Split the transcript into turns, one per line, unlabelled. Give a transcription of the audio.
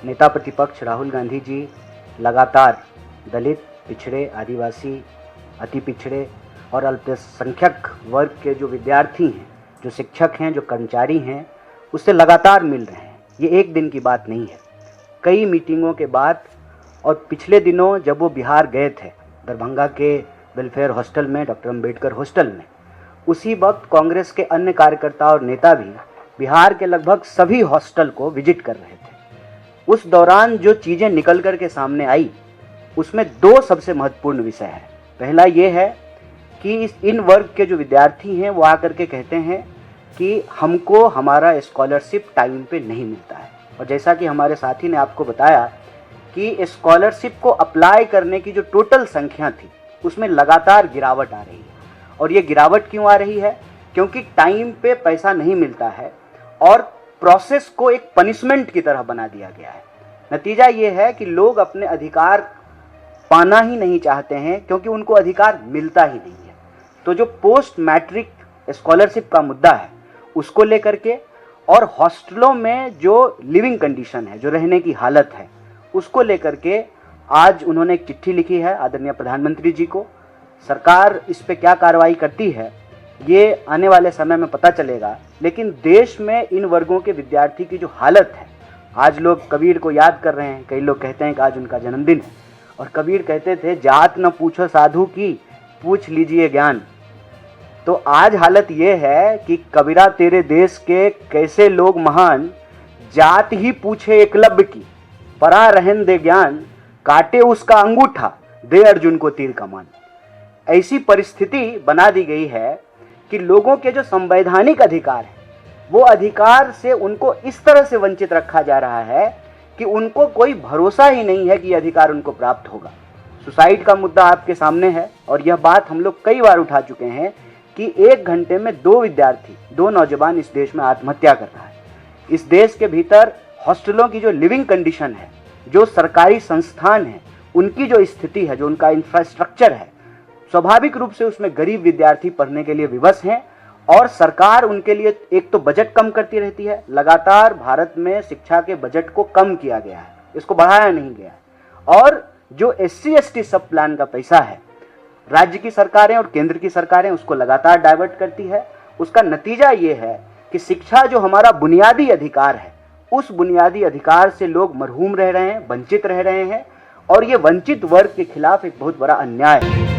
नेता प्रतिपक्ष राहुल गांधी जी लगातार दलित, पिछड़े, आदिवासी, अति पिछड़े और अल्पसंख्यक वर्ग के जो विद्यार्थी हैं, जो शिक्षक हैं, जो कर्मचारी हैं, उससे लगातार मिल रहे हैं। ये एक दिन की बात नहीं है। कई मीटिंगों के बाद और पिछले दिनों जब वो बिहार गए थे, दरभंगा के वेलफेयर हॉस्टल में, डॉक्टर अम्बेडकर हॉस्टल में, उसी वक्त कांग्रेस के अन्य कार्यकर्ता और नेता भी बिहार के लगभग सभी हॉस्टल को विजिट कर रहे थे। उस दौरान जो चीज़ें निकल कर के सामने आई, उसमें दो सबसे महत्वपूर्ण विषय है। पहला ये है कि इन वर्ग के जो विद्यार्थी हैं वो आकर के कहते हैं कि हमको हमारा स्कॉलरशिप टाइम पे नहीं मिलता है। और जैसा कि हमारे साथी ने आपको बताया कि स्कॉलरशिप को अप्लाई करने की जो टोटल संख्या थी, उसमें लगातार गिरावट आ रही है। और ये गिरावट क्यों आ रही है? क्योंकि टाइम पे पैसा नहीं मिलता है और प्रोसेस को एक पनिशमेंट की तरह बना दिया गया है। नतीजा ये है कि लोग अपने अधिकार पाना ही नहीं चाहते हैं, क्योंकि उनको अधिकार मिलता ही नहीं है। तो जो पोस्ट मैट्रिक स्कॉलरशिप का मुद्दा है, उसको लेकर के और हॉस्टलों में जो लिविंग कंडीशन है, जो रहने की हालत है, उसको लेकर के आज उन्होंने एक चिट्ठी लिखी है आदरणीय प्रधानमंत्री जी को। सरकार इस पे क्या कार्रवाई करती है ये आने वाले समय में पता चलेगा। लेकिन देश में इन वर्गों के विद्यार्थी की जो हालत है, आज लोग कबीर को याद कर रहे हैं। कई लोग कहते हैं कि आज उनका जन्मदिन है, और कबीर कहते थे, जात न पूछो साधु की, पूछ लीजिए ज्ञान। तो आज हालत ये है कि कबीरा तेरे देश के कैसे लोग महान, जात ही पूछे एकलव्य की, परा रहन दे ज्ञान, काटे उसका अंगूठा, दे अर्जुन को तीर कमान। ऐसी परिस्थिति बना दी गई है कि लोगों के जो संवैधानिक अधिकार है, वो अधिकार से उनको इस तरह से वंचित रखा जा रहा है कि उनको कोई भरोसा ही नहीं है कि यह अधिकार उनको प्राप्त होगा। सुसाइड का मुद्दा आपके सामने है, और यह बात हम लोग कई बार उठा चुके हैं कि 1 घंटे में 2 विद्यार्थी, 2 नौजवान इस देश में आत्महत्या कर रहा है। इस देश के भीतर हॉस्टलों की जो लिविंग कंडीशन है, जो सरकारी संस्थान है, उनकी जो स्थिति है, जो उनका इंफ्रास्ट्रक्चर है, स्वाभाविक रूप से उसमें गरीब विद्यार्थी पढ़ने के लिए विवश हैं। और सरकार उनके लिए एक तो बजट कम करती रहती है। लगातार भारत में शिक्षा के बजट को कम किया गया है, इसको बढ़ाया नहीं गया है। और जो SC ST सब प्लान का पैसा है, राज्य की सरकारें और केंद्र की सरकारें उसको लगातार डाइवर्ट करती है। उसका नतीजा ये है कि शिक्षा जो हमारा बुनियादी अधिकार है, उस बुनियादी अधिकार से लोग महरूम रह रहे हैं, वंचित रह रहे हैं। और ये वंचित वर्ग के खिलाफ एक बहुत बड़ा अन्याय है।